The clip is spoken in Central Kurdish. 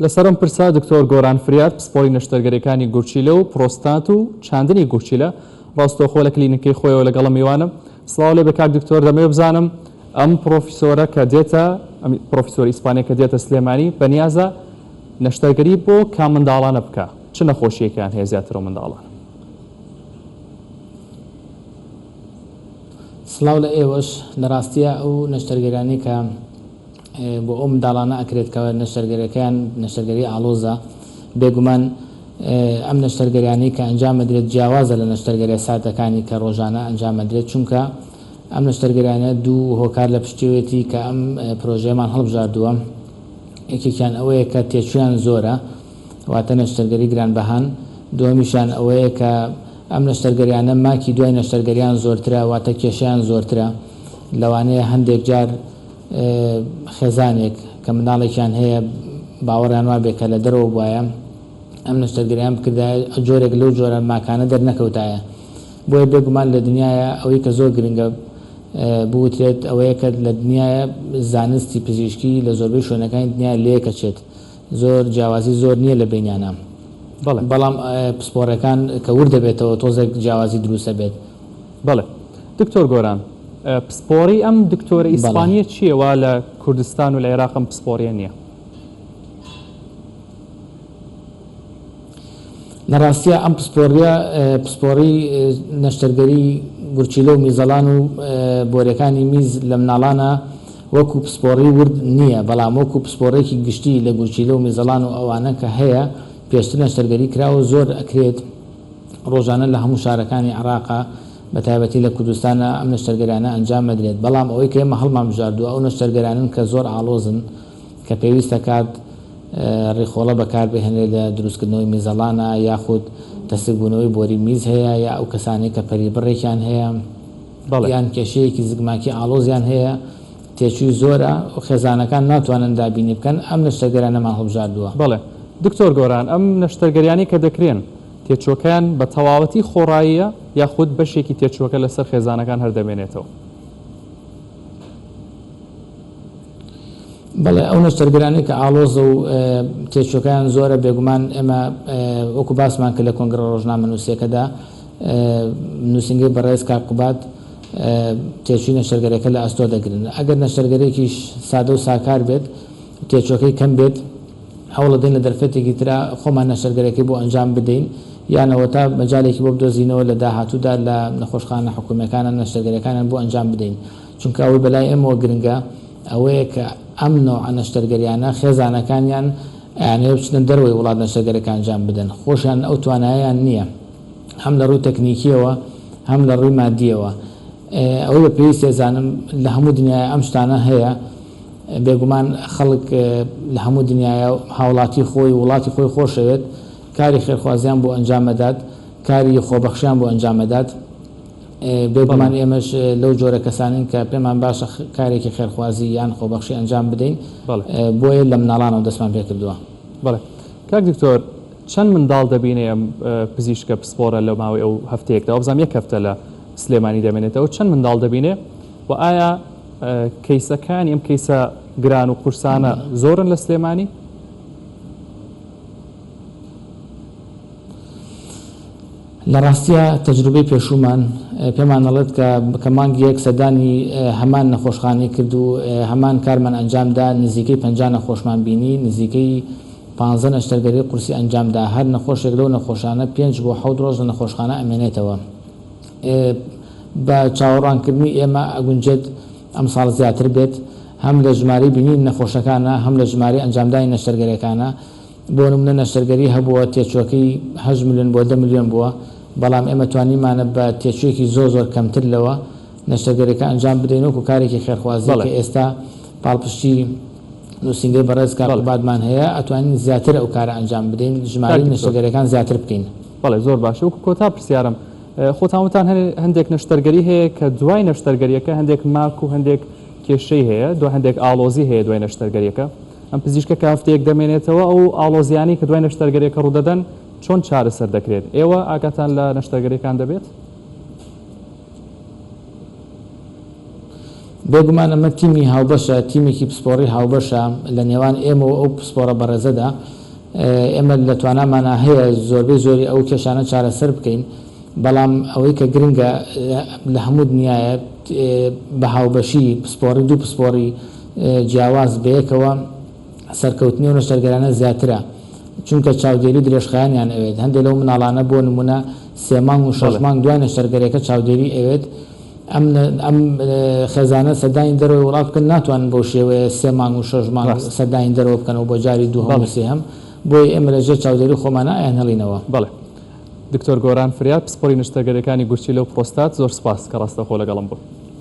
لەسەرم پرسا دکتۆر گۆران فریار پسپۆری نەشتەرگەریەکانی گورچیلە و پرۆستات و چاندنی گورچیلە ڕاستەوخۆ لە کلینیکەی خۆیەوە لەگەڵم میوانم. سڵاو لێ بە کاک دکتۆر، دەمەوێت بزانم ئەم پرۆفیسۆرە کە دێتە پرۆفیسۆری ئیسپانیا کە دێتە سلێمانی بەنیازە نەشتەرگەری بۆ کام منداڵانە بکە، چ نەخۆشیەکان هەیە زیاتر و منداڵان؟ سڵاو لە ئێوەش. لە ڕاستیە ئەو نەشتەرگەرانی کە بۆ ئەو منداڵانە ئەکرێتکەوە نەشتەرگەریەکەیان نەشتەرگەری ئالۆزە، بێگومان ئەم نەشتەرگەریانی کە ئەنجام ئەدرێت جیاوازە لە نەشتەرگەریە سادەکانی کە ڕۆژانە ئەنجام ئەدرێت، چونکە ئەم نەشتەرگەریانە دوو هۆکار لە پشتیوێتی کە ئەم پرۆژەیەمان هەڵبژاردووە. یەکێکیان ئەوەیە کە تێچوویان زۆرە، واتە نەشتەرگەری گرانبەهان. دووەمیشان ئەوەیە کە ئەم نەشتەرگەریانە ماکی دوای نەشتەرگەریان زۆرترە، واتە کێشیان زۆرترە. لەوانەیە هەندێک جار خێزانێک کە منداڵێکیان هەیە باوەڕیان وا بێت کە لە دەرەوە بواە ئەم نەشتەرگەریان بکردایە جۆرێک لەو جۆرە ماکانە دەرنەکەوتایە. بۆیە بێگومان لە دنیاە ئەوەی کە زۆر گرنگە بوترێت ئەوەیە کە لە دنیاە زانستی پزیشکی لە زۆربەی شوێنەکانی دنیا لێکەچێت، زۆر جیاوازی زۆر نییە لە بینیانە. بەڵام پسپۆرەکان کە ور دەبێتەوە تۆزێک جیاوازی دروستە بێت. بەڵێ دکتۆر گۆران، پسپۆری ئەم دکتۆرە ئیسپانیە چیەوە لە کوردستان و لە عێراقم پسپۆریە نییە؟ لە ڕاستیە ئەم پسپۆری نەشتەرگەری گورچیلە و میزەڵان و بۆرەکانی میز لە مناڵانە وەکو پسپۆری ورد نییە، بەڵام وەکو پسپۆرێکی گشتی لە گورچیلە و میزەڵان و ئەوانە کە هەیە پێشتر نەشتەرگەری کراوە زۆر ئەکرێت ڕۆژانە لە هەموو شارەکانی عێراقا بە تایبەتی لە کوردستانە ئەم نەشتەرگەرانە ئەنجام مەدرێت. بەڵام ئەوەی کە ئێمە هەڵمان بژاردووە ئەو نەشتەرگەرانن کە زۆر ئاڵۆزن کە پێویستە کات ڕێخۆڵە بەکار بهێنێت لە دروستکردنەوەی میزەڵانە، یاخود تەسکبوونەوەی بۆری میز هەیە، یا ئەو کەسانێک کە پەریبڕێکیان هەیە یان کێشەیەکی زگماکی ئاڵۆزیان هەیە، تێچووی زۆرە و خێزانەکان ناتوانن دابینی بکەن، ئەم نەشتەرگەرانەمان هەڵبژاردووە. بەڵێ دکتۆر گۆران، ئەم نەشتەرگەریانی کە دەکرێن تێچۆکەیان بە تەواوەتی خۆڕاییە یاخود بەشێکی تێچۆکە لەسەر خێزانەکان هەردەمێنێتەوە؟ بەڵێ ئەو نەشتەرگەرانی کە ئاڵۆزە و تێچۆکەیان زۆرە بێگومان ئێمە وەکو باسمان کرد لە کۆنگرە ڕۆژنامە نووسیەکەدا نووسنگەی بەڕێز کاکوبات تێچووی نەشتەرگەرەکە لە ئەستۆ دەگرن. ئەگەر نەشتەرگەرێکیش سادە و ساکار بێت تێچۆکەی کەم بێت هەوڵ دەدەین لە دەرفەتێکی ترا خۆمان نەشتەرگەرەکەی بۆ ئەنجام بدەین، یانەوە تا مەجالێکی بۆ بدۆزینەوە لە داهاتوودا لە نەخۆشخانە حکوومەکانە نەشتەرگەرەکانیان بۆ ئەنجام بدەین، چونکە ئەوەی بەلای ئێمەوە گرنگە ئەوەیە کە ئەم نوع نەشتەرگەریانە خێزانەکانیان یانەیە بچنە دەروەی وڵات نەشتەرگەرەکان ئەنجام بدەن، خۆشیان ئەو تواناییان نییە، هەم لە ڕووی تەکنیکیەوە هەم لە ڕووی مادیەوە. ئەوەی بە پێویست ێزانم لە هەموو دنیای ئەم شتانە هەیە. بێگومان خەڵک لە هەموو دنیاە هاوڵاتی خۆی وڵاتی خۆی خۆشەوێت کاری خێرخوازیان بۆ ئەنجامەدات، کاری خۆبەخشیان بۆ ئەنجامەدات. بێگومان ئێمەش لەو جۆرە کەسانین کە پێمان باشە کارێکی خێرخوازی یان خۆبەخشی ئەنجام بدەین، بۆیە لە مناڵانەوە دەستمان پێ کردووە. بەڵێ کاک دکتۆر، چەند منداڵ دەبینێ ئەم پزیشکە پسپۆرە لە ماوەی ئەو هەفتەیەکدا؟ بزانام یەک هەفتە لە سلێمانی دەمێنێتەوە، چەند منداڵ دەبینێ و ئایا کەیسەکانی ئەم کەیسە گران و قورسانە زۆرن لە سلێمانی؟ لە ڕاستیە تەجروبەی پێشومان پێمان دەڵێت کە مانگی یەک سەدانی هەمان نەخۆشخانەی کرد و هەمان کارمان ئەنجامدا، نزیکەی 50 نەخۆشمان بینی، نزیکەی 15 نەشتەرگەری قورسی ئەنجامدا. هەر نەخۆشێک لەو نەخۆشانە 5 بۆ 7 ڕۆژ لە نەخۆشخانە ئەمێنێتەوە. بە چاوەڕوانکردنی ئێمە ئەگونجێت ئەم ساڵ زیاتر بێت، هەم لە ژماری بینین نەخۆشەکانە هەم لە ژماری ئەنجامدانی نەشتەرگەریەکانە. بۆ نمونە نەشتەرگەری هەبووە تێچۆکەی 8 ملیۆن بۆ 10 ملیۆن بووە، بەڵام ئێمە توانیمانە بە تێچوویەکی زۆر کەمتر لەوە نەشتەرگەریەکە ئەنجام بدەین وەکو کارێکی خێرخوازی کە ئێستا پاڵپشتی نووسنگەی بەڕێز کاکوباتمان هەیە، ئەتوانین زیاتر ئەو کارە ئەنجام بدەین، ژماری نەشتەرگەریەکان زیاتر بکەین. بەڵێ زۆر باشە. وەکو کۆتا پرسیارم، خۆتانوتان هەندێک نەشتەرگەری هەیە کە دوای نەشتەرگەریەکە هەندێک ماک و هەندێک کێشەی هەیە، دو هەندێک ئاڵۆزی هەیە دوای نەشتەرگەریەکە. ئەم پزیشکە کە هەفتەیەک دەمێنێتەوە ئەو ئاڵۆزیانی کە دوای نەشتەرگەریەکە ڕوودەدەن چۆن چارەسەر دەکرێت؟ ئێوە ئاگاتان لە نەشتەرگەریەکان دەبێت؟ بێگومان ئەمە تیمی هاوبەشە تیمێکی پسپۆڕی هاوبەشە لە نێوان ئێمە و ئەو پسپۆڕە بەڕێزەدا ئێمە لە توانامانە هەیە زۆربەی زۆری ئەو کێشانە چارەسەر بکەین بەڵام ئەوەی کە گرنگە لە هەموو دنیاە بە هاوبەشی پسپۆڕی دوو پسپۆڕی جیاواز بەیەکەوە سەرکەوتنی و نەشتەرگەرانە زیاترە چونکە چاودێری درێژخایانیان ئەوێت هەندێک لەو مناڵانە بۆ نمونە 3 مانگ و 6 مانگ دوای نەشتەرگەریەکە چاودێری ئەوێت ئەم خێزانە سەداین دەرەوەی وڵات بکەن ناتوانن بۆ شێوەیە 3 مانگ و 6 مانگ سەداین دەرەوە بکەنەوە بۆ جاری دووهەم و سێهەم بۆی ئێمە لەژێر چاودێری خۆمانە ئایان هەڵینەوە. بەڵێ دکتۆر گۆران فریار پسپۆڕی نەشتەرگەریەکانی گورچیلە و پرۆستات زۆر سپاس کە ڕاستەخۆ لەگەڵم بوو.